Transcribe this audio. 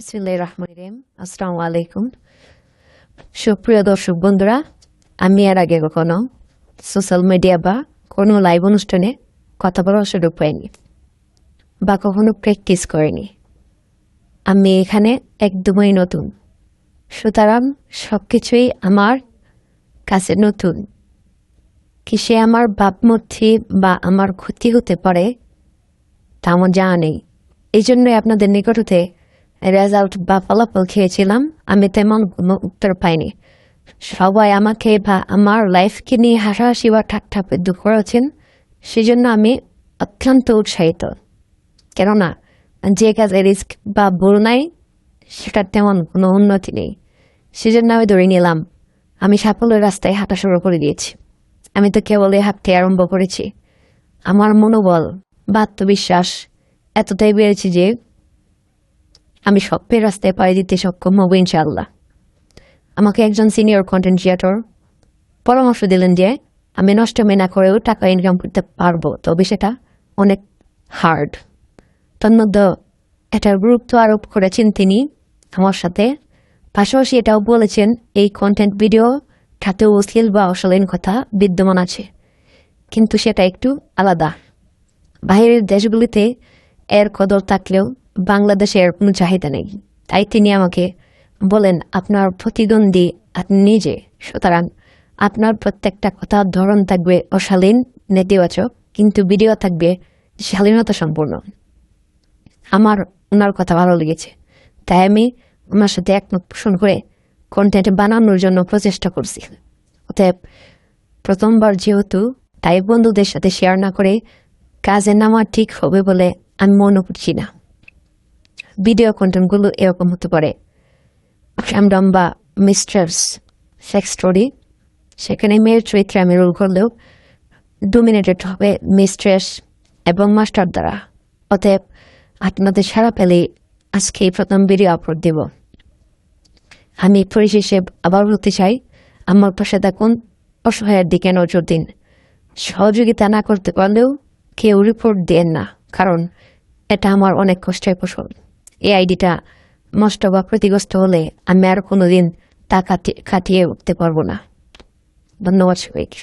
বিসমিল্লাহির রহমানির রহিম। আসসালামু আলাইকুম। সুপ্রিয় দর্শক বন্ধুরা, আমি এর আগে কখনো সোশ্যাল মিডিয়া বা কোনো লাইভ অনুষ্ঠানে কথা বলার সুযোগ পাইনি বা কখনো প্র্যাকটিস করিনি। আমি এখানে একদমই নতুন, সুতরাং সব কিছুই আমার কাছে নতুন। কিসে আমার ভাবমূর্তি বা আমার ক্ষতি হতে পারে তা আমার জানা নেই। এই জন্যই আপনাদের নিকট হতে রেজাল্ট বা ফলাফল খেয়েছিলাম, আমি তেমন কোনো উত্তর পাইনি। সবাই আমাকে বা আমার লাইফকে নিয়ে হাসাহাসি বা ঠাট্টা বিদ্রুপ করেছেন, সেজন্য আমি অত্যন্ত উৎসাহিত। কেননা যে কাজে রিস্ক বা ভুল নাই সেটার তেমন কোনো উন্নতি নেই। সেজন্য আমি ধরে নিলাম আমি সাফল্যের রাস্তায় হাঁটা শুরু করে দিয়েছি। আমি তো কেবলই হাঁটতে আরম্ভ করেছি। আমার মনোবল বা আত্মবিশ্বাস এতটাই বেড়েছে যে আমি স্বপ্নের রাস্তায় পাড়ি দিতে সক্ষম হব ইনশাআল্লাহ। আমাকে একজন সিনিয়র কন্টেন্ট ক্রিয়েটর পরামর্শ দিলেন যে আমি নষ্টমী না করেও টাকা ইনকাম করতে পারবো, তবে সেটা অনেক হার্ড। তন্মধ্যে এটার গুরুত্ব আরোপ করেছেন তিনি আমার সাথে। পাশাপাশি এটাও বলেছেন এই কন্টেন্ট ভিডিও খাতে অশ্লীল বা অশালীন কথা বিদ্যমান আছে, কিন্তু সেটা একটু আলাদা। বাইরের দেশগুলিতে এর কদর থাকলেও বাংলাদেশে এর কোনো চাহিদা নেই। তাই তিনি আমাকে বলেন, আপনার প্রতিদ্বন্দ্বী আপনি নিজে, সুতরাং আপনার প্রত্যেকটা কথার ধরন থাকবে অশালীন, নেতিবাচক, কিন্তু ভিডিও থাকবে শালীনতা সম্পূর্ণ। আমার ওনার কথা ভালো লেগেছে, তাই আমি ওনার সাথে একমত পোষণ করে কন্টেন্ট বানানোর জন্য প্রচেষ্টা করছি। অতএব প্রথমবার যেহেতু, তাই বন্ধুদের সাথে শেয়ার না করে কাজে নামা ঠিক হবে বলে আমি মনে করছি না। ভিডিও কন্টেন্টগুলো এরকম হতে পারে: শ্যামডম বা মিস্ট্রেস সেক্স স্টোরি, সেখানে মেয়ের চরিত্রে আমি রোল করলেও ডোমিনেটেড হবে মিস্ট্রেস এবং মাস্টার দ্বারা। অতএব আপনাদের সারা পেলে আজকে প্রথম ভিডিও আপলোড দেব। আমি পরিশেষে আবার বলতে চাই, আমার পাশে থাকুন, অসহায়ের দিকে নজর দিন। সহযোগিতা না করতে পারলেও কেউ রিপোর্ট দেন না, কারণ এটা আমার অনেক কষ্টের ফসল। এই আইডিটা নষ্ট বা ক্ষতিগ্রস্ত হলে আমি আর কোনোদিন তা কাটিয়ে উঠতে পারবো না। ধন্যবাদ সবাইকে।